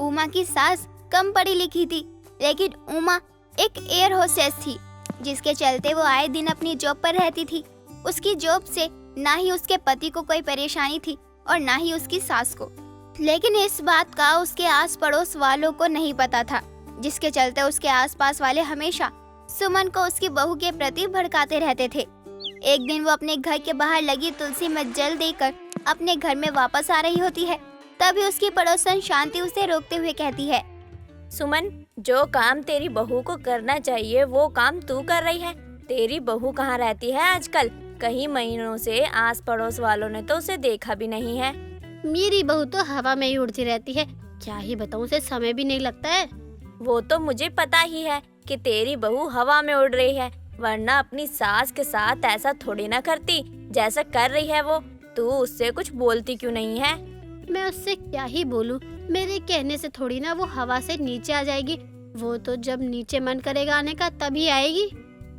उमा की सास कम पढ़ी लिखी थी, लेकिन उमा एक एयर होस्टेस थी, जिसके चलते वो आए दिन अपनी जॉब पर रहती थी। उसकी जॉब से ना ही उसके पति को कोई परेशानी थी और ना ही उसकी सास को, लेकिन इस बात का उसके आस पड़ोस वालों को नहीं पता था, जिसके चलते उसके आसपास वाले हमेशा सुमन को उसकी बहू के प्रति भड़काते रहते थे। एक दिन वो अपने घर के बाहर लगी तुलसी में जल देकर अपने घर में वापस आ रही होती है। तभी उसकी पड़ोसन शांति उसे रोकते हुए कहती है, सुमन, जो काम तेरी बहू को करना चाहिए वो काम तू कर रही है। तेरी बहू कहाँ रहती है आजकल? कई महीनों से आस पड़ोस वालों ने तो उसे देखा भी नहीं है। मेरी बहू तो हवा में ही उड़ती रहती है, क्या ही बताऊं, उसे समय भी नहीं लगता है। वो तो मुझे पता ही है कि तेरी बहू हवा में उड़ रही है, वरना अपनी सास के साथ ऐसा थोड़ी ना करती जैसा कर रही है वो। तू उससे कुछ बोलती क्यों नहीं है? मैं उससे क्या ही बोलूं, मेरे कहने से थोड़ी ना वो हवा से नीचे आ जाएगी। वो तो जब नीचे मन करेगा आने का तभी आएगी।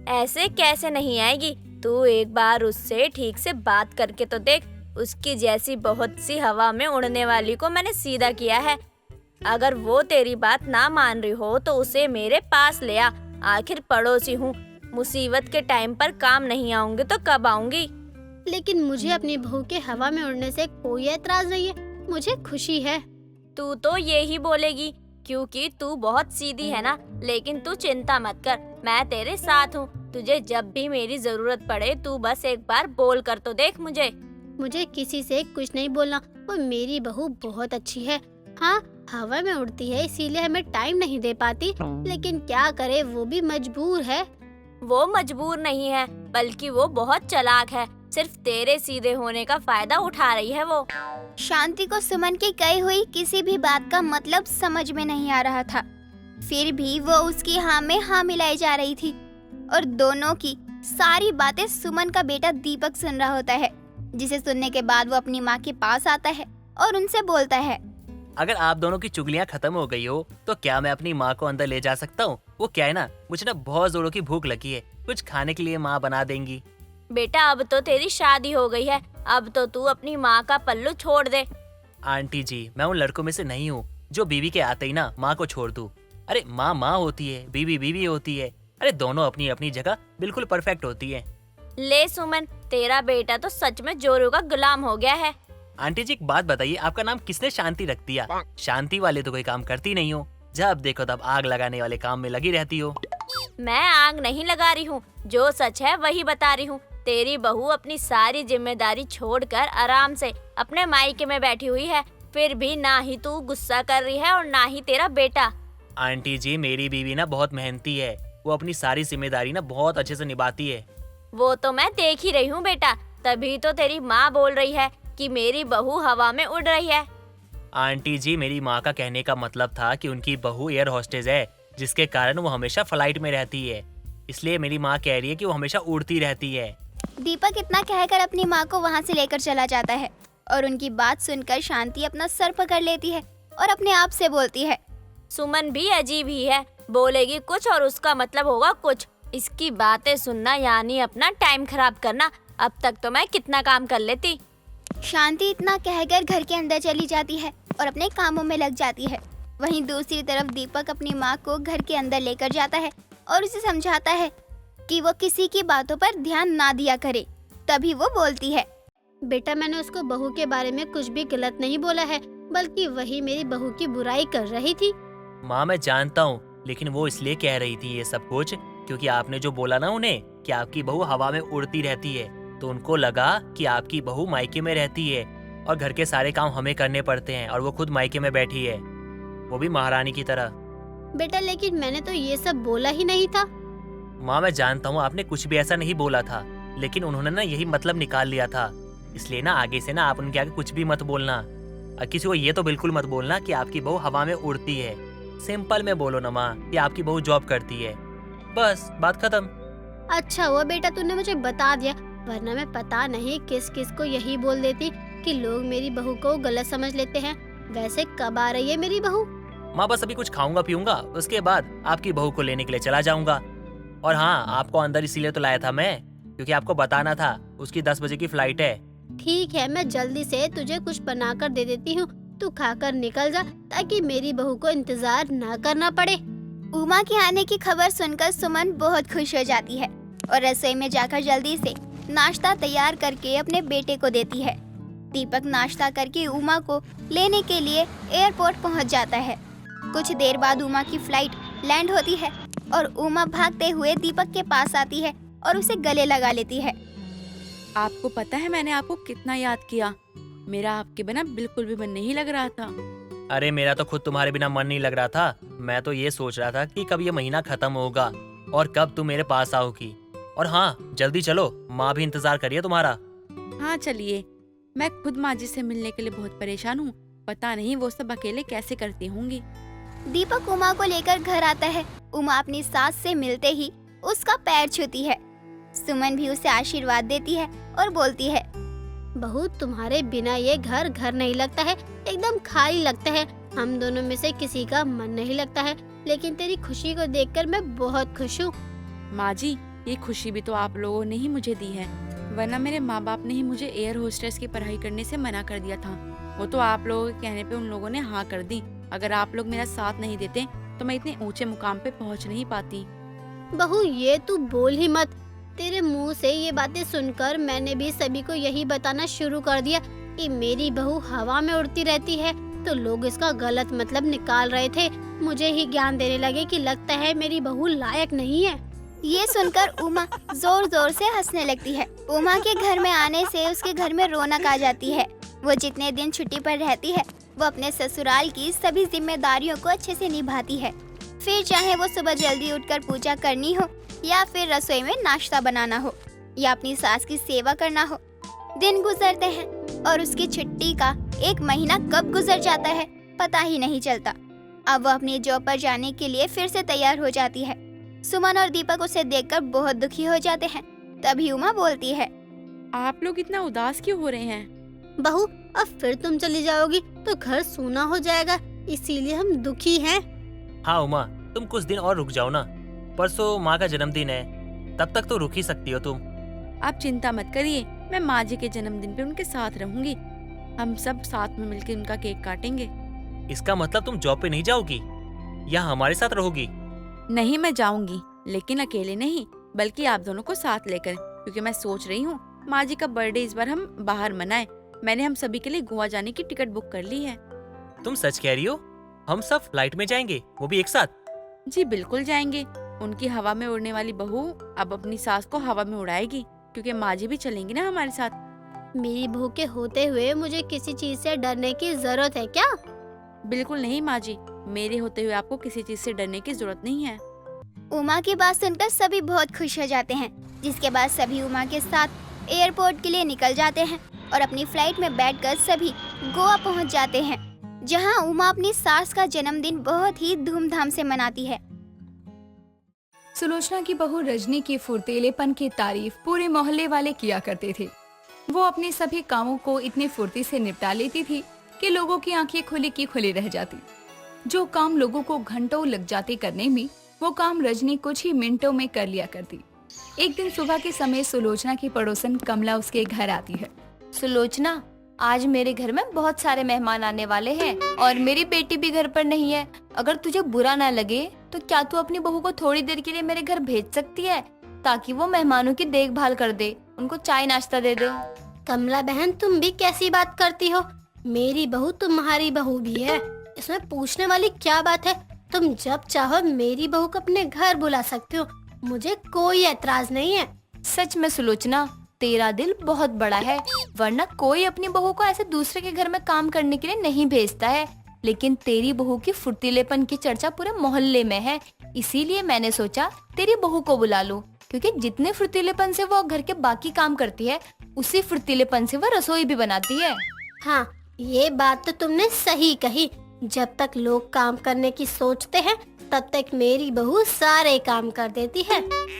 ऐसे कैसे नहीं आएगी? तू एक बार उससे ठीक से बात करके तो देख। उसकी जैसी बहुत सी हवा में उड़ने वाली को मैंने सीधा किया है। अगर वो तेरी बात ना मान रही हो तो उसे मेरे पास ले आ। आखिर पड़ोसी हूँ, मुसीबत के टाइम पर काम नहीं आऊंगी तो कब आऊंगी? लेकिन मुझे अपनी बहू के हवा में उड़ने से कोई एतराज नहीं है, मुझे खुशी है। तू तो ये ही बोलेगी क्योंकि तू बहुत सीधी है ना। लेकिन तू चिंता मत कर, मैं तेरे साथ हूँ। तुझे जब भी मेरी जरूरत पड़े तू बस एक बार बोल कर तो देख मुझे। मुझे किसी से कुछ नहीं बोलना, वो मेरी बहू बहुत अच्छी है। हाँ, हवा में उड़ती है इसीलिए हमें टाइम नहीं दे पाती, लेकिन क्या करे, वो भी मजबूर है। वो मजबूर नहीं है, बल्कि वो बहुत चालाक है। सिर्फ तेरे सीधे होने का फायदा उठा रही है वो। शांति को सुमन की कही हुई किसी भी बात का मतलब समझ में नहीं आ रहा था, फिर भी वो उसकी हाँ में हाँ मिलाई जा रही थी। और दोनों की सारी बातें सुमन का बेटा दीपक सुन रहा होता है, जिसे सुनने के बाद वो अपनी माँ के पास आता है और उनसे बोलता है, अगर आप दोनों की चुगलियां खत्म हो गई हो तो क्या मैं अपनी माँ को अंदर ले जा सकता हूँ? वो क्या है ना, मुझे ना बहुत जोरों की भूख लगी है, कुछ खाने के लिए माँ बना देंगी। बेटा, अब तो तेरी शादी हो गई है, अब तो तू अपनी माँ का पल्लू छोड़ दे। आंटी जी, मैं उन लड़कों में से नहीं हूँ जो बीवी के आते ही ना माँ को छोड़ दूँ। अरे माँ माँ होती है, बीवी बीवी होती है। अरे दोनों अपनी अपनी जगह बिल्कुल परफेक्ट होती है। ले सुमन, तेरा बेटा तो सच में जोरों का गुलाम हो गया है। आंटी जी, एक बात बताइए, आपका नाम किसने शांति रख दिया? शांति वाले तो कोई काम करती नहीं हो, जब देखो तब आग लगाने वाले काम में लगी रहती हो। मैं आग नहीं लगा रही हूँ, जो सच है वही बता रही हूँ। तेरी बहू अपनी सारी जिम्मेदारी छोड़कर आराम से अपने मायके में बैठी हुई है, फिर भी ना ही तू गुस्सा कर रही है और ना ही तेरा बेटा। आंटी जी, मेरी बीवी ना बहुत मेहनती है, वो अपनी सारी जिम्मेदारी ना बहुत अच्छे से निभाती है। वो तो मैं देख ही रही हूँ बेटा, तभी तो तेरी माँ बोल रही है कि मेरी बहू हवा में उड़ रही है। आंटी जी, मेरी माँ का कहने का मतलब था कि उनकी बहू एयर होस्टेस है, जिसके कारण वो हमेशा फ्लाइट में रहती है, इसलिए मेरी माँ कह रही है कि वो हमेशा उड़ती रहती है। दीपक इतना कहकर अपनी माँ को वहाँ से लेकर चला जाता है और उनकी बात सुनकर शांति अपना सर पकड़ लेती है और अपने आप से बोलती है, सुमन भी अजीब ही है, बोलेगी कुछ और उसका मतलब होगा कुछ। इसकी बातें सुनना यानी अपना टाइम खराब करना। अब तक तो मैं कितना काम कर लेती। शांति इतना कहकर घर के अंदर चली जाती है और अपने कामों में लग जाती है। वहीं दूसरी तरफ दीपक अपनी माँ को घर के अंदर लेकर जाता है और उसे समझाता है कि वो किसी की बातों पर ध्यान ना दिया करे। तभी वो बोलती है, बेटा, मैंने उसको बहू के बारे में कुछ भी गलत नहीं बोला है, बल्कि वही मेरी बहू की बुराई कर रही थी। माँ, मैं जानता हूँ, लेकिन वो इसलिए कह रही थी ये सब कुछ क्योंकि आपने जो बोला ना उन्हें कि आपकी बहू हवा में उड़ती रहती है, तो उनको लगा कि आपकी बहू मायके में रहती है और घर के सारे काम हमें करने पड़ते हैं और वो खुद मायके में बैठी है, वो भी महारानी की तरह। बेटा, लेकिन मैंने तो ये सब बोला ही नहीं था। माँ, मैं जानता हूँ आपने कुछ भी ऐसा नहीं बोला था, लेकिन उन्होंने ना यही मतलब निकाल लिया था, इसलिए ना आगे से ना आप उनके आगे कुछ भी मत बोलना और किसी को ये तो बिल्कुल मत बोलना कि आपकी बहू हवा में उड़ती है। सिंपल में बोलो ना माँ कि आपकी बहू जॉब करती है, बस बात खत्म। अच्छा हुआ बेटा तूने मुझे बता दिया, वरना मैं पता नहीं किस किस को यही बोल देती कि लोग मेरी बहू को गलत समझ लेते हैं। वैसे कब आ रही है मेरी बहू? माँ, बस अभी कुछ खाऊंगा पीऊंगा, उसके बाद आपकी बहू को लेने के लिए चला जाऊंगा। और हाँ, आपको अंदर इसीलिए तो लाया था मैं क्योंकि आपको बताना था उसकी 10 बजे की फ्लाइट है। ठीक है, मैं जल्दी से तुझे कुछ बनाकर दे देती हूँ, तू खाकर निकल जा ताकि मेरी बहू को इंतजार ना करना पड़े। उमा के आने की खबर सुनकर सुमन बहुत खुश हो जाती है और रसोई में जाकर जल्दी से नाश्ता तैयार करके अपने बेटे को देती है। दीपक नाश्ता करके उमा को लेने के लिए एयरपोर्ट पहुंच जाता है। कुछ देर बाद उमा की फ्लाइट लैंड होती है और उमा भागते हुए दीपक के पास आती है और उसे गले लगा लेती है। आपको पता है मैंने आपको कितना याद किया। मेरा आपके बिना बिल्कुल भी मन नहीं लग रहा था। अरे मेरा तो खुद तुम्हारे बिना मन नहीं लग रहा था। मैं तो ये सोच रहा था कि कब ये महीना खत्म होगा और कब तुम मेरे पास आओगी। और हाँ, जल्दी चलो, माँ भी इंतजार करिए तुम्हारा। हाँ चलिए, मैं खुद माँ जी से मिलने के लिए बहुत परेशान हूँ। पता नहीं वो सब अकेले कैसे करती होंगी। दीपक उमा को लेकर घर आता है। उमा अपनी सास से मिलते ही उसका पैर छूती है। सुमन भी उसे आशीर्वाद देती है और बोलती है, बहू तुम्हारे बिना ये घर घर नहीं लगता है, एकदम खाली लगता है। हम दोनों में से किसी का मन नहीं लगता है, लेकिन तेरी खुशी को देखकर मैं बहुत खुश हूँ। माँ जी, ये खुशी भी तो आप लोगों ने ही मुझे दी है, वरना मेरे माँ बाप ने ही मुझे एयर होस्टेस की पढ़ाई करने से मना कर दिया था। वो तो आप लोगों के कहने पे उन लोगों ने हाँ कर दी। अगर आप लोग मेरा साथ नहीं देते तो मैं इतने ऊंचे मुकाम पे पहुँच नहीं पाती। बहू ये तू बोल ही मत। तेरे मुंह से ये बातें सुनकर मैंने भी सभी को यही बताना शुरू कर दिया कि मेरी बहू हवा में उड़ती रहती है, तो लोग इसका गलत मतलब निकाल रहे थे। मुझे ही ज्ञान देने लगे कि लगता है मेरी बहू लायक नहीं है। ये सुनकर उमा जोर जोर से हंसने लगती है। उमा के घर में आने से उसके घर में रौनक आ जाती है। वो जितने दिन छुट्टी पर रहती है वो अपने ससुराल की सभी जिम्मेदारियों को अच्छे से निभाती है। फिर चाहे वो सुबह जल्दी उठकर पूजा करनी हो या फिर रसोई में नाश्ता बनाना हो या अपनी सास की सेवा करना हो। दिन गुजरते हैं और उसकी छुट्टी का 1 महीना कब गुजर जाता है पता ही नहीं चलता। अब वो अपनी जॉब पर जाने के लिए फिर से तैयार हो जाती है। सुमन और दीपक उसे देखकर बहुत दुखी हो जाते हैं। तभी उमा बोलती है, आप लोग इतना उदास क्यों हो रहे हैं? बहू अब फिर तुम चली जाओगी तो घर सूना हो जाएगा, इसीलिए हम दुखी हैं। हाँ उमा, तुम कुछ दिन और रुक जाओ ना। परसों माँ का जन्मदिन है, तब तक तो रुक ही सकती हो तुम। आप चिंता मत करिए, मैं माँ जी के जन्मदिन पे उनके साथ रहूंगी। हम सब साथ में मिलकर उनका केक काटेंगे। इसका मतलब तुम जॉब पे नहीं जाओगी या हमारे साथ रहोगी? नहीं, मैं जाऊंगी, लेकिन अकेले नहीं, बल्कि आप दोनों को साथ लेकर, क्योंकि मैं सोच रही हूँ माँ जी का बर्थडे इस बार हम बाहर मनाएं। मैंने हम सभी के लिए गोवा जाने की टिकट बुक कर ली है। तुम सच कह रही हो? हम सब फ्लाइट में जाएंगे, वो भी एक साथ? जी बिल्कुल जाएंगे। उनकी हवा में उड़ने वाली बहू अब अपनी सास को हवा में उड़ाएगी, क्योंकि माँ जी भी चलेंगी ना हमारे साथ। मेरी बहू के होते हुए मुझे किसी चीज से डरने की जरूरत है क्या? बिल्कुल नहीं माँ जी, मेरे होते हुए आपको किसी चीज से डरने की जरूरत नहीं है। उमा की बात सुनकर सभी बहुत खुश हो जाते हैं। जिसके बाद सभी उमा के साथ एयरपोर्ट के लिए निकल जाते हैं और अपनी फ्लाइट में बैठकर सभी गोवा पहुंच जाते हैं, जहां उमा अपनी सास का जन्मदिन बहुत ही धूमधाम से मनाती है। सुलोचना की बहू रजनी की फुर्तीलेपन की तारीफ पूरे मोहल्ले वाले किया करते थे। वो अपने सभी कामों को इतनी फुर्ती से निपटा लेती थी कि लोगों की आंखें खुली की खुली रह जाती। जो काम लोगों को घंटों लग जाते करने में, वो काम रजनी कुछ ही मिनटों में कर लिया करती। एक दिन सुबह के समय सुलोचना की पड़ोसन कमला उसके घर आती है। सुलोचना, आज मेरे घर में बहुत सारे मेहमान आने वाले हैं और मेरी बेटी भी घर पर नहीं है। अगर तुझे बुरा ना लगे तो क्या तू अपनी बहू को थोड़ी देर के लिए मेरे घर भेज सकती है, ताकि वो मेहमानों की देखभाल कर दे, उनको चाय नाश्ता दे दे। कमला बहन, तुम भी कैसी बात करती हो? मेरी बहू तुम्हारी बहू भी है, इसमें पूछने वाली क्या बात है? तुम जब चाहो मेरी बहू को अपने घर बुला सकते हो, मुझे कोई एतराज नहीं है। सच में सुलोचना, तेरा दिल बहुत बड़ा है, वरना कोई अपनी बहू को ऐसे दूसरे के घर में काम करने के लिए नहीं भेजता है। लेकिन तेरी बहू की फुर्तीलेपन की चर्चा पूरे मोहल्ले में है, इसीलिए मैंने सोचा तेरी बहू को बुला लूं, क्योंकि जितने फुर्तीलेपन से वो घर के बाकी काम करती है, उसी फुर्तीलेपन से वो रसोई भी बनाती है। हाँ, ये बात तो तुमने सही कही। जब तक लोग काम करने की सोचते हैं, तब तक मेरी बहू सारे काम कर देती है।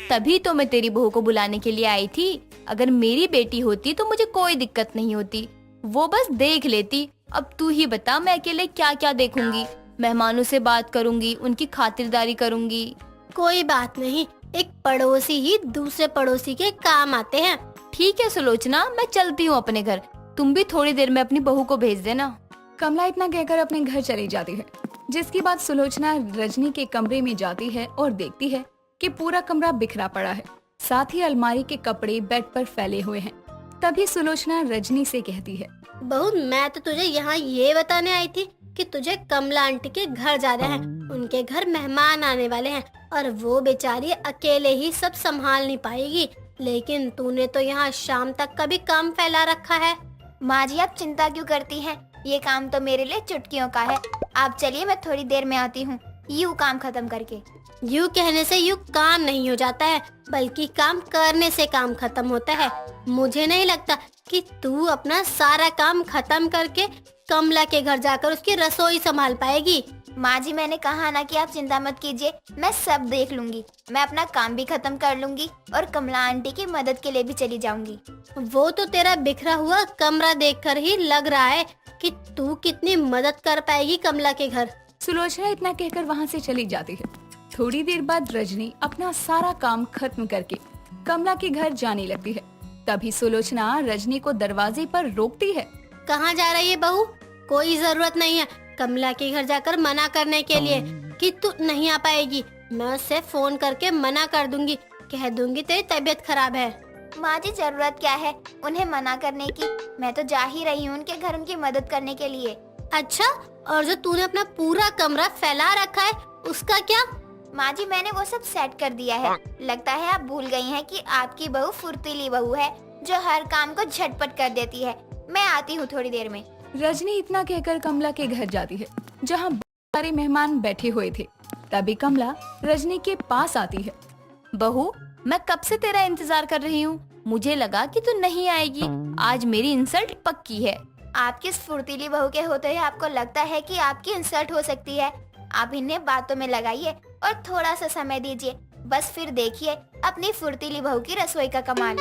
तभी तो मैं तेरी बहू को बुलाने के लिए आई थी। अगर मेरी बेटी होती तो मुझे कोई दिक्कत नहीं होती, वो बस देख लेती। अब तू ही बता, मैं अकेले क्या क्या देखूंगी? मेहमानों से बात करूंगी, उनकी खातिरदारी करूंगी। कोई बात नहीं, एक पड़ोसी ही दूसरे पड़ोसी के काम आते हैं। ठीक है सुलोचना, मैं चलती हूँ अपने घर, तुम भी थोड़ी देर में अपनी बहू को भेज देना। कमला इतना कहकर अपने घर चली जाती है, जिसके बाद सुलोचना रजनी के कमरे में जाती है और देखती है कि पूरा कमरा बिखरा पड़ा है, साथ ही अलमारी के कपड़े बेड पर फैले हुए हैं। तभी सुलोचना रजनी से कहती है, बहू मैं तो तुझे यहाँ ये बताने आई थी कि तुझे कमला आंटी के घर जाना है। उनके घर मेहमान आने वाले हैं और वो बेचारी अकेले ही सब संभाल नहीं पाएगी, लेकिन तूने तो यहाँ शाम तक का भी काम फैला रखा है। माँ जी आप चिंता क्यों करती हैं? ये काम तो मेरे लिए चुटकियों का है। आप चलिए मैं थोड़ी देर में आती हूँ, यूँ काम खत्म करके। यूँ कहने से यूँ काम नहीं हो जाता है, बल्कि काम करने से काम खत्म होता है। मुझे नहीं लगता कि तू अपना सारा काम खत्म करके कमला के घर जाकर उसकी रसोई संभाल पाएगी। माँ जी मैंने कहा ना कि आप चिंता मत कीजिए, मैं सब देख लूंगी। मैं अपना काम भी खत्म कर लूंगी और कमला आंटी की मदद के लिए भी चली जाऊंगी। वो तो तेरा बिखरा हुआ कमरा देखकर ही लग रहा है कि तू कितनी मदद कर पाएगी कमला के घर। सुलोचना इतना कहकर वहाँ से चली जाती है। थोड़ी देर बाद रजनी अपना सारा काम खत्म करके कमला के घर जाने लगती है। तभी सुलोचना रजनी को दरवाजे पर रोकती है। कहाँ जा रही है बहू? कोई जरूरत नहीं है कमला के घर जाकर मना करने के लिए कि तू नहीं आ पाएगी। मैं उससे फोन करके मना कर दूंगी, कह दूंगी तेरी तबीयत खराब है। माँ जी जरूरत क्या है उन्हें मना करने की? मैं तो जा ही रही हूँ उनके घर उनकी मदद करने के लिए। अच्छा, और जो तूने अपना पूरा कमरा फैला रखा है उसका क्या? माँ जी मैंने वो सब सेट कर दिया है। लगता है आप भूल गई हैं कि आपकी बहू फुर्तीली बहू है जो हर काम को झटपट कर देती है। मैं आती हूँ थोड़ी देर में। रजनी इतना कहकर कमला के घर जाती है, जहाँ बहुत सारे मेहमान बैठे हुए थे। तभी कमला रजनी के पास आती है। बहू मैं कब से तेरा इंतजार कर रही हूँ, मुझे लगा कि तू नहीं आएगी। आज मेरी इंसल्ट पक्की है। आपकी इस फुर्तीली बहू के होते हुए आपको लगता है कि आपकी इंसल्ट हो सकती है? आप इन्हें बातों में लगाइए और थोड़ा सा समय दीजिए, बस फिर देखिए अपनी फुर्तीली बहू की रसोई का कमाल।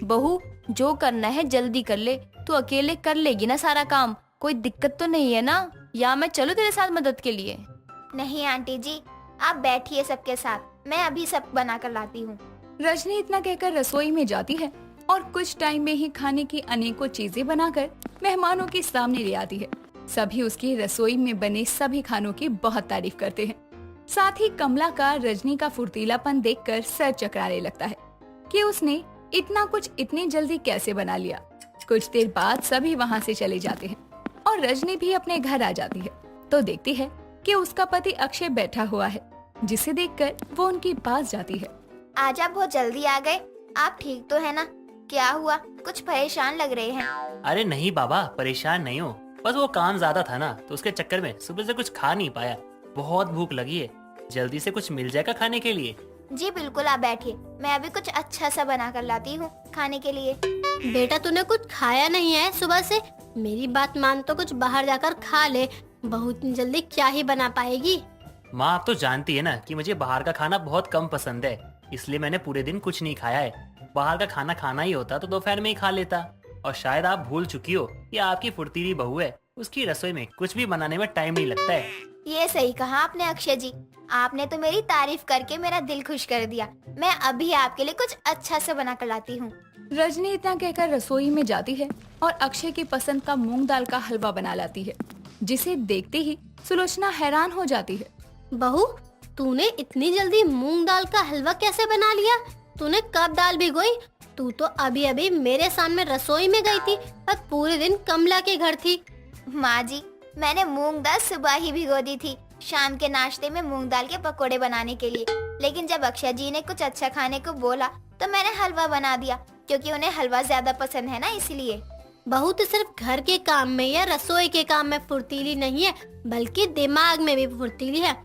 बहू जो करना है जल्दी कर ले, तू अकेले कर लेगी ना सारा काम, कोई दिक्कत तो नहीं है ना? या मैं चलूं तेरे साथ मदद के लिए? नहीं आंटी जी आप बैठिए सबके साथ, मैं अभी सब बना कर लाती हूँ। रजनी इतना कहकर रसोई में जाती है और कुछ टाइम में ही खाने की अनेकों चीजें बनाकर मेहमानों के सामने ले आती है। सभी उसकी रसोई में बने सभी खानों की बहुत तारीफ करते हैं। साथ ही कमला का रजनी का फुर्तीलापन देखकर सर चकराने लगता है कि उसने इतना कुछ इतनी जल्दी कैसे बना लिया। कुछ देर बाद सभी वहाँ से चले जाते हैं और रजनी भी अपने घर आ जाती है तो देखती है कि उसका पति अक्षय बैठा हुआ है, जिसे देखकर वो उनके पास जाती है। आज आप बहुत जल्दी आ गए, आप ठीक तो है ना? क्या हुआ, कुछ परेशान लग रहे हैं? अरे नहीं बाबा परेशान नहीं हो, बस वो काम ज्यादा था ना तो उसके चक्कर में सुबह से कुछ खा नहीं पाया। बहुत भूख लगी है, जल्दी से कुछ मिल जाएगा खाने के लिए। जी बिल्कुल आप बैठिए, मैं अभी कुछ अच्छा सा बना कर लाती हूँ खाने के लिए। बेटा तूने कुछ खाया नहीं है सुबह से? मेरी बात मान तो कुछ बाहर जाकर खा ले, बहुत जल्दी क्या ही बना पाएगी। माँ आप तो जानती है ना कि मुझे बाहर का खाना बहुत कम पसंद है, इसलिए मैंने पूरे दिन कुछ नहीं खाया है। बाहर का खाना खाना ही होता तो दोपहर में ही खा लेता। और शायद आप भूल चुकी हो कि आपकी फुर्तीली बहू है, उसकी रसोई में कुछ भी बनाने में टाइम नहीं लगता है। ये सही कहा आपने अक्षय जी, आपने तो मेरी तारीफ करके मेरा दिल खुश कर दिया। मैं अभी आपके लिए कुछ अच्छा सा बना कर लाती हूँ। रजनी इतना कहकर रसोई में जाती है और अक्षय की पसंद का मूंग दाल का हलवा बना लाती है, जिसे देखते ही सुलोचना हैरान हो जाती है। बहू तूने इतनी जल्दी मूंग दाल का हलवा कैसे बना लिया? तूने कब दाल भिगोई? तू तो अभी अभी मेरे सामने रसोई में गई थी और पूरे दिन कमला के घर थी। माँ जी मैंने मूंग दाल सुबह ही भिगो दी थी शाम के नाश्ते में मूंग दाल के पकोड़े बनाने के लिए, लेकिन जब अक्षय जी ने कुछ अच्छा खाने को बोला तो मैंने हलवा बना दिया, क्योंकि उन्हें हलवा ज्यादा पसंद है ना इसलिए। बहू तो सिर्फ घर के काम में या रसोई के काम में फुर्तीली नहीं है, बल्कि दिमाग में भी फुर्तीली है।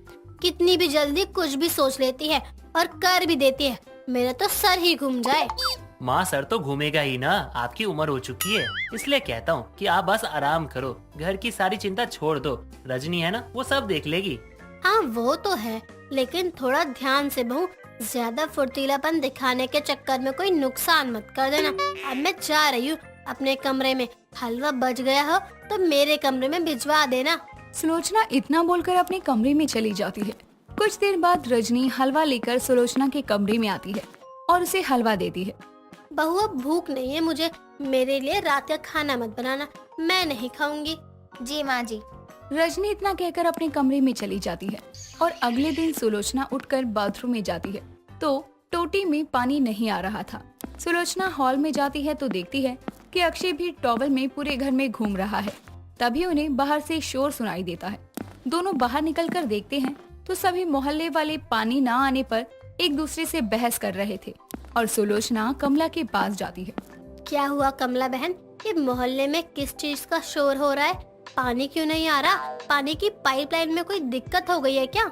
कितनी भी जल्दी कुछ भी सोच लेती है और कर भी देती है, मेरा तो सर ही घूम जाए। माँ सर तो घूमेगा ही ना, आपकी उम्र हो चुकी है, इसलिए कहता हूँ कि आप बस आराम करो, घर की सारी चिंता छोड़ दो। रजनी है ना वो सब देख लेगी। हाँ वो तो है, लेकिन थोड़ा ध्यान से बहू, ज्यादा फुर्तीलापन दिखाने के चक्कर में कोई नुकसान मत कर देना। अब मैं जा रही हूँ अपने कमरे में, हलवा बच गया हो तो मेरे कमरे में भिजवा देना। सुलोचना इतना बोलकर अपने कमरे में चली जाती है। कुछ देर बाद रजनी हलवा लेकर सुलोचना के कमरे में आती है और उसे हलवा देती है। बहू अब भूख नहीं है मुझे, मेरे लिए रात का खाना मत बनाना, मैं नहीं खाऊंगी। जी माँ जी। रजनी इतना कहकर अपने कमरे में चली जाती है और अगले दिन सुलोचना उठकर बाथरूम में जाती है तो टोटी में पानी नहीं आ रहा था। सुलोचना हॉल में जाती है तो देखती है कि अक्षय भी टॉवल में पूरे घर में घूम रहा है। तभी उन्हें बाहर से शोर सुनाई देता है। दोनों बाहर निकलकर देखते हैं तो सभी मोहल्ले वाले पानी न आने पर एक दूसरे से बहस कर रहे थे और सुलोचना कमला के पास जाती है। क्या हुआ कमला बहन, ये मोहल्ले में किस चीज का शोर हो रहा है? पानी क्यों नहीं आ रहा? पानी की पाइपलाइन में कोई दिक्कत हो गई है क्या?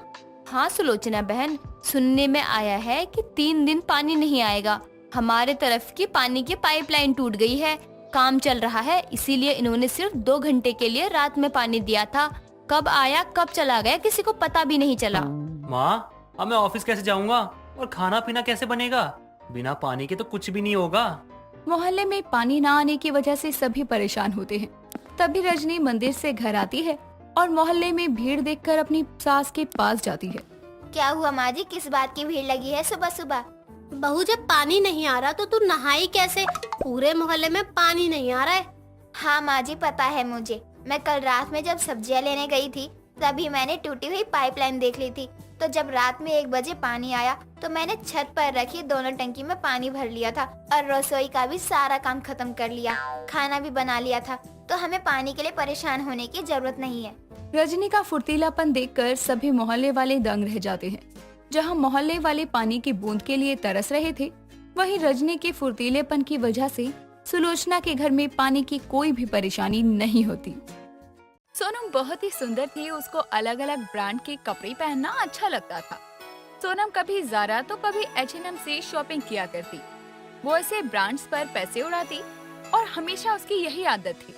हाँ सुलोचना बहन, सुनने में आया है कि 3 दिन पानी नहीं आएगा। हमारे तरफ की पानी की पाइपलाइन टूट गई है, काम चल रहा है, इसीलिए इन्होंने सिर्फ 2 घंटे के लिए रात में पानी दिया था। कब आया कब चला गया किसी को पता भी नहीं चला। माँ, अब मैं ऑफिस कैसे जाऊँगा और खाना पीना कैसे बनेगा? बिना पानी के तो कुछ भी नहीं होगा। मोहल्ले में पानी न आने की वजह से सभी परेशान होते हैं। तभी रजनी मंदिर से घर आती है और मोहल्ले में भीड़ देखकर अपनी सास के पास जाती है। क्या हुआ माँ जी, किस बात की भीड़ लगी है सुबह सुबह? बहू, जब पानी नहीं आ रहा तो तू नहाई कैसे? पूरे मोहल्ले में पानी नहीं आ रहा है। हाँ माँ जी, पता है मुझे। मैं कल रात में जब सब्जियाँ लेने गई थी तभी मैंने टूटी हुई पाइपलाइन देख ली थी। तो जब रात में 1 बजे पानी आया तो मैंने छत पर रखी दोनों टंकी में पानी भर लिया था और रसोई का भी सारा काम खत्म कर लिया, खाना भी बना लिया था। तो हमें पानी के लिए परेशान होने की जरूरत नहीं है। रजनी का फुर्तीलापन देखकर सभी मोहल्ले वाले दंग रह जाते हैं। जहां मोहल्ले वाले पानी की बूंद के लिए तरस रहे थे, वहीं रजनी के फुर्तीलेपन की वजह से सुलोचना के घर में पानी की कोई भी परेशानी नहीं होती। सोनम बहुत ही सुंदर थी, उसको अलग अलग ब्रांड के कपड़े पहनना अच्छा लगता था। सोनम कभी ज़ारा तो कभी H&M से शॉपिंग किया करती। वो ऐसे ब्रांड्स पर पैसे उड़ाती और हमेशा उसकी यही आदत थी।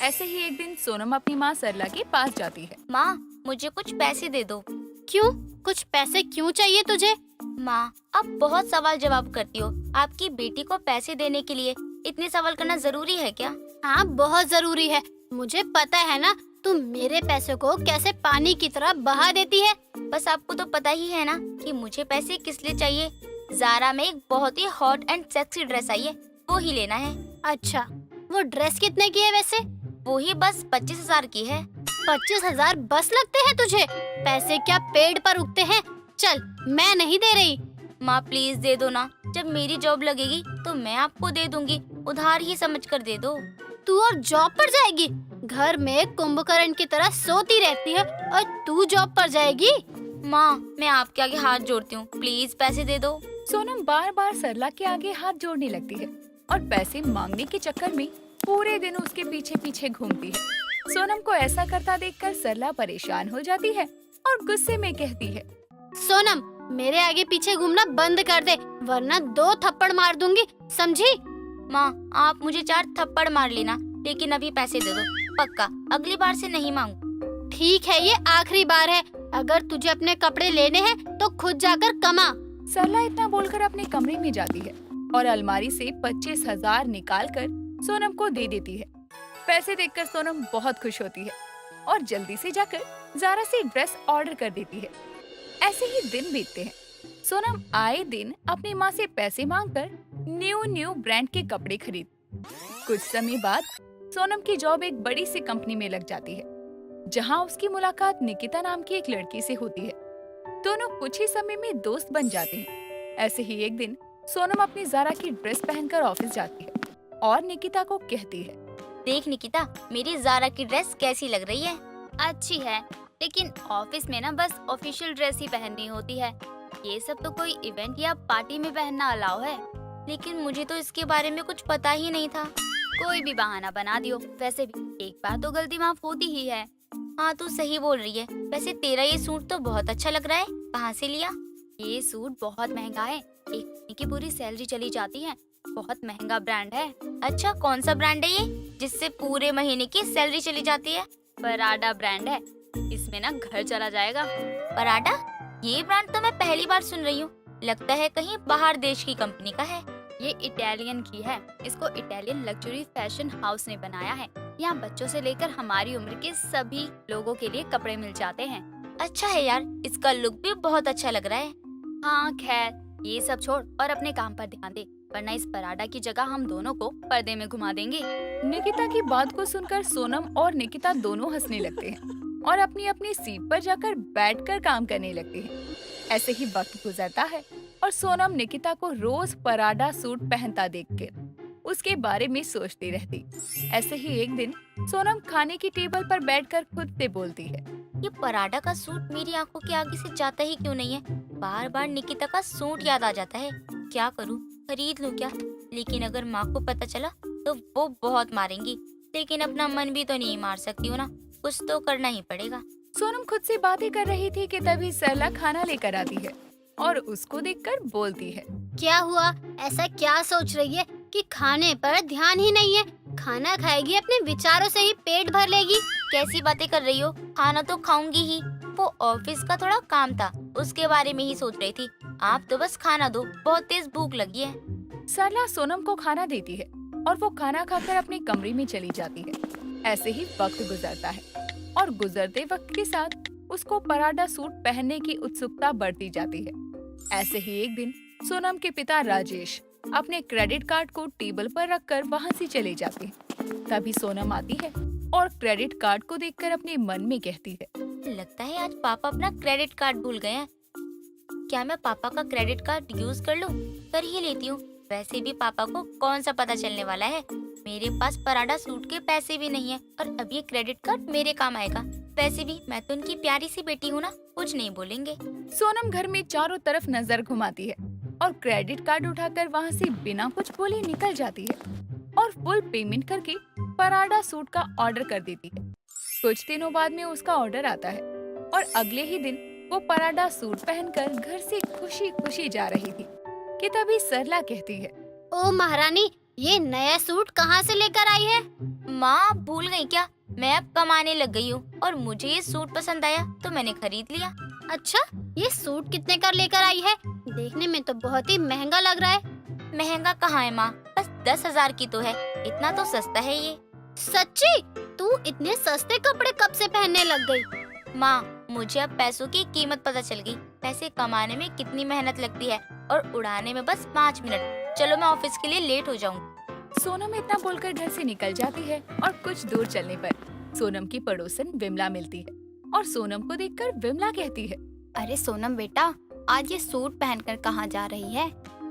ऐसे ही एक दिन सोनम अपनी माँ सरला के पास जाती है। माँ, मुझे कुछ पैसे दे दो। क्यों? कुछ पैसे क्यों चाहिए तुझे? माँ, आप बहुत सवाल जवाब करती हो। आपकी बेटी को पैसे देने के लिए इतने सवाल करना जरूरी है क्या? हाँ, बहुत जरूरी है। मुझे पता है ना तुम मेरे पैसों को कैसे पानी की तरह बहा देती है। बस आपको तो पता ही है ना कि मुझे पैसे किस लिए चाहिए। ज़ारा में एक बहुत ही हॉट एंड सेक्सी ड्रेस आई है, वो ही लेना है। अच्छा, वो ड्रेस कितने की है वैसे? वो ही बस 25,000 की है। 25,000 बस लगते हैं तुझे? पैसे क्या पेड़ पर उगते हैं? चल, मैं नहीं दे रही। माँ प्लीज दे दो ना, जब मेरी जॉब लगेगी तो मैं आपको दे दूंगी, उधार ही समझ कर दे दो। तू और जॉब पर जाएगी? घर में कुंभकर्ण की तरह सोती रहती है और तू जॉब पर जाएगी? माँ, मैं आपके आगे हाथ जोड़ती हूँ, प्लीज पैसे दे दो। सोनम बार बार सरला के आगे हाथ जोड़ने लगती है और पैसे मांगने के चक्कर में पूरे दिन उसके पीछे पीछे घूमती है। सोनम को ऐसा करता देखकर सरला परेशान हो जाती है और गुस्से में कहती है, सोनम, मेरे आगे पीछे घूमना बंद कर दे, वरना 2 थप्पड़ मार दूंगी, समझी? माँ, आप मुझे 4 थप्पड़ मार लेना, लेकिन अभी पैसे दे दो, पक्का अगली बार से नहीं मांगू। ठीक है, ये आखिरी बार है। अगर तुझे अपने कपड़े लेने हैं तो खुद जाकर कमा। सरला इतना बोलकर अपने कमरे में जाती है और अलमारी से 25,000 निकाल कर सोनम को दे देती है। पैसे देखकर सोनम बहुत खुश होती है और जल्दी से जाकर ज़ारा से ड्रेस ऑर्डर कर देती है। ऐसे ही दिन बीतते हैं। सोनम आए दिन अपनी माँ से पैसे मांगकर न्यू ब्रांड के कपड़े खरीद। कुछ समय बाद सोनम की जॉब एक बड़ी सी कंपनी में लग जाती है, जहाँ उसकी मुलाकात निकिता नाम की एक लड़की से होती है। दोनों कुछ ही समय में दोस्त बन जाते हैं। ऐसे ही एक दिन सोनम अपनी ज़ारा की ड्रेस पहनकर ऑफिस जाती है और निकिता को कहती है, देख निकिता, मेरी ज़ारा की ड्रेस कैसी लग रही है? अच्छी है, लेकिन ऑफिस में ना बस ऑफिशियल ड्रेस ही पहननी होती है। ये सब तो कोई इवेंट या पार्टी में पहनना अलाउ है। लेकिन मुझे तो इसके बारे में कुछ पता ही नहीं था। कोई भी बहाना बना दियो, वैसे भी एक बार तो गलती माफ होती ही है। हाँ, तू सही बोल रही है। वैसे तेरा ये सूट तो बहुत अच्छा लग रहा है, कहाँ से लिया? ये सूट बहुत महंगा है, एक महीने की पूरी सैलरी चली जाती है। बहुत महंगा ब्रांड है। अच्छा, कौन सा ब्रांड है ये जिससे पूरे महीने की सैलरी चली जाती है? पराडा ब्रांड है, इसमें ना घर चला जाएगा। पराडा? ये ब्रांड तो मैं पहली बार सुन रही हूँ, लगता है कहीं बाहर देश की कंपनी का है। ये इटालियन की है। इसको इटालियन लग्जरी फैशन हाउस ने बनाया है। यहाँ बच्चों से लेकर हमारी उम्र के सभी लोगों के लिए कपड़े मिल जाते हैं। अच्छा है यार, इसका लुक भी बहुत अच्छा लग रहा है। हाँ खैर, ये सब छोड़ और अपने काम पर ध्यान दे। वरना इस पराठा की जगह हम दोनों को पर्दे में घुमा देंगे। निकिता की बात को सुनकर सोनम और निकिता दोनों हंसने लगते हैं और अपनी अपनी सीट पर जाकर बैठकर काम करने लगते हैं। ऐसे ही वक्त गुजरता है और सोनम निकिता को रोज पराठा सूट पहनता देखकर उसके बारे में सोचती रहती। ऐसे ही एक दिन सोनम खाने की टेबल पर बैठकर खुद से बोलती है, ये पराठा का सूट मेरी आंखों के आगे से जाता ही क्यों नहीं है? बार बार निकिता का सूट याद आ जाता है। क्या करूं, खरीद लूं क्या? लेकिन अगर माँ को पता चला तो वो बहुत मारेंगी। लेकिन अपना मन भी तो नहीं मार सकती हूँ ना, कुछ तो करना ही पड़ेगा। सोनम खुद से बातें कर रही थी कि तभी सरला खाना लेकर आती है और उसको देखकर बोलती है, क्या हुआ? ऐसा क्या सोच रही है कि खाने पर ध्यान ही नहीं है? खाना खाएगी अपने विचारों से ही पेट भर लेगी। कैसी बातें कर रही हो? खाना तो खाऊंगी ही। वो ऑफिस का थोड़ा काम था, उसके बारे में ही सोच रही थी। आप तो बस खाना दो, बहुत तेज भूख लगी है। सरला सोनम को खाना देती है और वो खाना खाकर अपने कमरे में चली जाती है। ऐसे ही वक्त गुजरता है और गुजरते वक्त के साथ उसको पराठा सूट पहनने की उत्सुकता बढ़ती जाती है। ऐसे ही एक दिन सोनम के पिता राजेश अपने क्रेडिट कार्ड को टेबल पर रखकर वहाँ से चले जाते हैं। तभी सोनम आती है और क्रेडिट कार्ड को देखकर अपने मन में कहती है, लगता है आज पापा अपना क्रेडिट कार्ड भूल गए हैं। क्या मैं पापा का क्रेडिट कार्ड यूज कर लूं? कर ही लेती हूँ। वैसे भी पापा को कौन सा पता चलने वाला है। मेरे पास पराठा सूट के पैसे भी नहीं है और अब ये क्रेडिट कार्ड मेरे काम आएगा। वैसे भी मैं तो उनकी प्यारी सी बेटी हूँ ना, कुछ नहीं बोलेंगे। सोनम घर में चारों तरफ नजर घुमाती है और क्रेडिट कार्ड उठाकर वहाँ से बिना कुछ बोले निकल जाती है और फुल पेमेंट करके पराठा सूट का ऑर्डर कर देती है। कुछ दिनों बाद में उसका ऑर्डर आता है और अगले ही दिन वो पराठा सूट पहनकर घर से खुशी खुशी जा रही थी कि तभी सरला कहती है, ओ महारानी, ये नया सूट कहाँ से लेकर आई है? माँ भूल गई क्या? मैं अब कमाने लग गई हूँ और मुझे ये सूट पसंद आया तो मैंने खरीद लिया। अच्छा, ये सूट कितने का लेकर आई है? देखने में तो बहुत ही महंगा लग रहा है। महंगा कहाँ है माँ, बस 10,000 की तो है। इतना तो सस्ता है ये। सच्ची? तू इतने सस्ते कपड़े कब से पहनने लग गई? माँ, मुझे अब पैसों की कीमत पता चल गई। पैसे कमाने में कितनी मेहनत लगती है और उड़ाने में बस 5 मिनट। चलो मैं ऑफिस के लिए लेट हो जाऊंगी। सोनम इतना बोलकर घर से निकल जाती है और कुछ दूर चलने पर सोनम की पड़ोसन विमला मिलती है और सोनम को देखकर विमला कहती है, अरे सोनम बेटा, आज ये सूट पहनकर कहाँ जा रही है?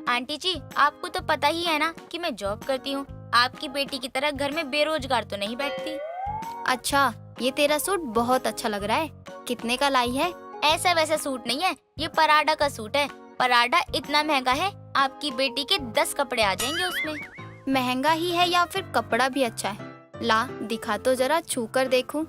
आंटी जी, आपको तो पता ही है ना कि मैं जॉब करती हूँ। आपकी बेटी की तरह घर में बेरोजगार तो नहीं बैठती। अच्छा, ये तेरा सूट बहुत अच्छा लग रहा है। कितने का लाई है? ऐसा वैसा सूट नहीं है, ये पराठा का सूट है। पराठा इतना महंगा है, आपकी बेटी के 10 कपड़े आ जाएंगे उसमें। महंगा ही है या फिर कपड़ा भी अच्छा है? ला दिखा तो जरा, छू कर देखूं।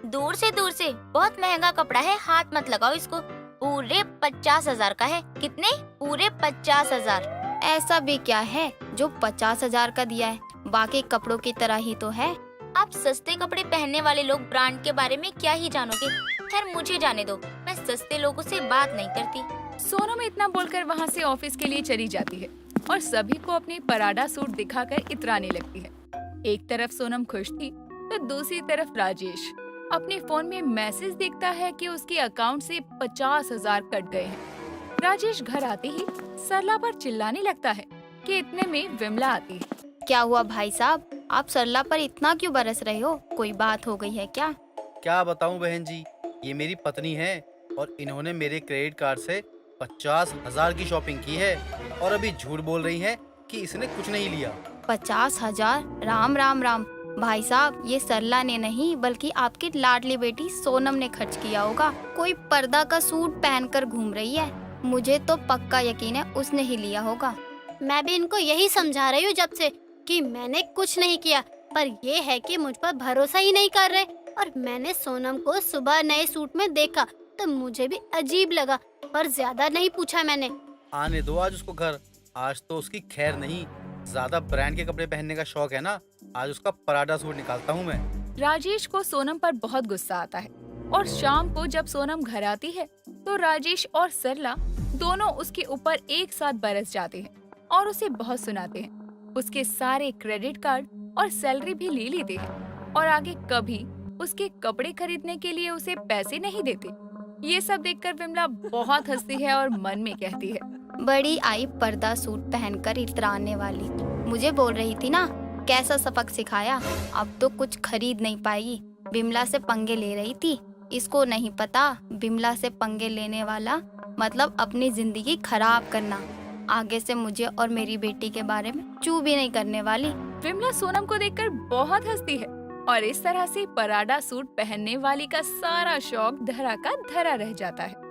दूर से बहुत महंगा कपड़ा है, हाथ मत लगाओ इसको। पूरे 50,000 का है। कितने? पूरे 50,000। ऐसा भी क्या है जो 50,000 का दिया है? बाकी कपड़ों की तरह ही तो है। आप सस्ते कपड़े पहनने वाले लोग ब्रांड के बारे में क्या ही जानोगे। खैर मुझे जाने दो, मैं सस्ते लोगों से बात नहीं करती। सोनम इतना बोलकर वहाँ से ऑफिस के लिए चली जाती है और सभी को अपने पराठा सूट दिखाकर इतराने लगती है। एक तरफ सोनम खुश थी तो दूसरी तरफ राजेश अपने फोन में मैसेज देखता है कि उसके अकाउंट से 50,000 कट गए हैं। राजेश घर आते ही सरला पर चिल्लाने लगता है कि इतने में विमला आती है। क्या हुआ भाई साहब, आप सरला पर इतना क्यों बरस रहे हो? कोई बात हो गई है क्या? क्या बताऊं बहन जी, ये मेरी पत्नी है और इन्होंने मेरे क्रेडिट कार्ड से 50,000 की शॉपिंग की है और अभी झूठ बोल रही हैं कि इसने कुछ नहीं लिया। 50,000? राम राम राम भाई साहब, ये सरला ने नहीं बल्कि आपकी लाडली बेटी सोनम ने खर्च किया होगा। कोई पर्दा का सूट पहनकर घूम रही है। मुझे तो पक्का यकीन है उसने ही लिया होगा। मैं भी इनको यही समझा रही हूँ जब से कि मैंने कुछ नहीं किया, पर ये है कि मुझ पर भरोसा ही नहीं कर रहे। और मैंने सोनम को सुबह नए सूट में देखा तो मुझे भी अजीब लगा, पर ज्यादा नहीं पूछा मैंने। आने दो आज उसको घर, आज तो उसकी खैर नहीं। ज्यादा ब्रांड के कपड़े पहनने का शौक है ना, आज उसका पराठा सूट निकालता हूँ मैं। राजेश को सोनम पर बहुत गुस्सा आता है और शाम को जब सोनम घर आती है तो राजेश और सरला दोनों उसके ऊपर एक साथ बरस जाते हैं और उसे बहुत सुनाते हैं। उसके सारे क्रेडिट कार्ड और सैलरी भी ले लेते हैं और आगे कभी उसके कपड़े खरीदने के लिए उसे पैसे नहीं देते। ये सब देखकर विमला बहुत हंसती है और मन में कहती है, बड़ी आई पर्दा सूट पहनकर इतराने वाली। मुझे बोल रही थी ना कैसा सबक सिखाया, अब तो कुछ खरीद नहीं पाएगी। बिमला से पंगे ले रही थी, इसको नहीं पता बिमला से पंगे लेने वाला मतलब अपनी जिंदगी खराब करना। आगे से मुझे और मेरी बेटी के बारे में चू भी नहीं करने वाली। विमला सोनम को देखकर बहुत हंसती है और इस तरह से पराडा सूट पहनने वाली का सारा शौक धरा का धरा रह जाता है।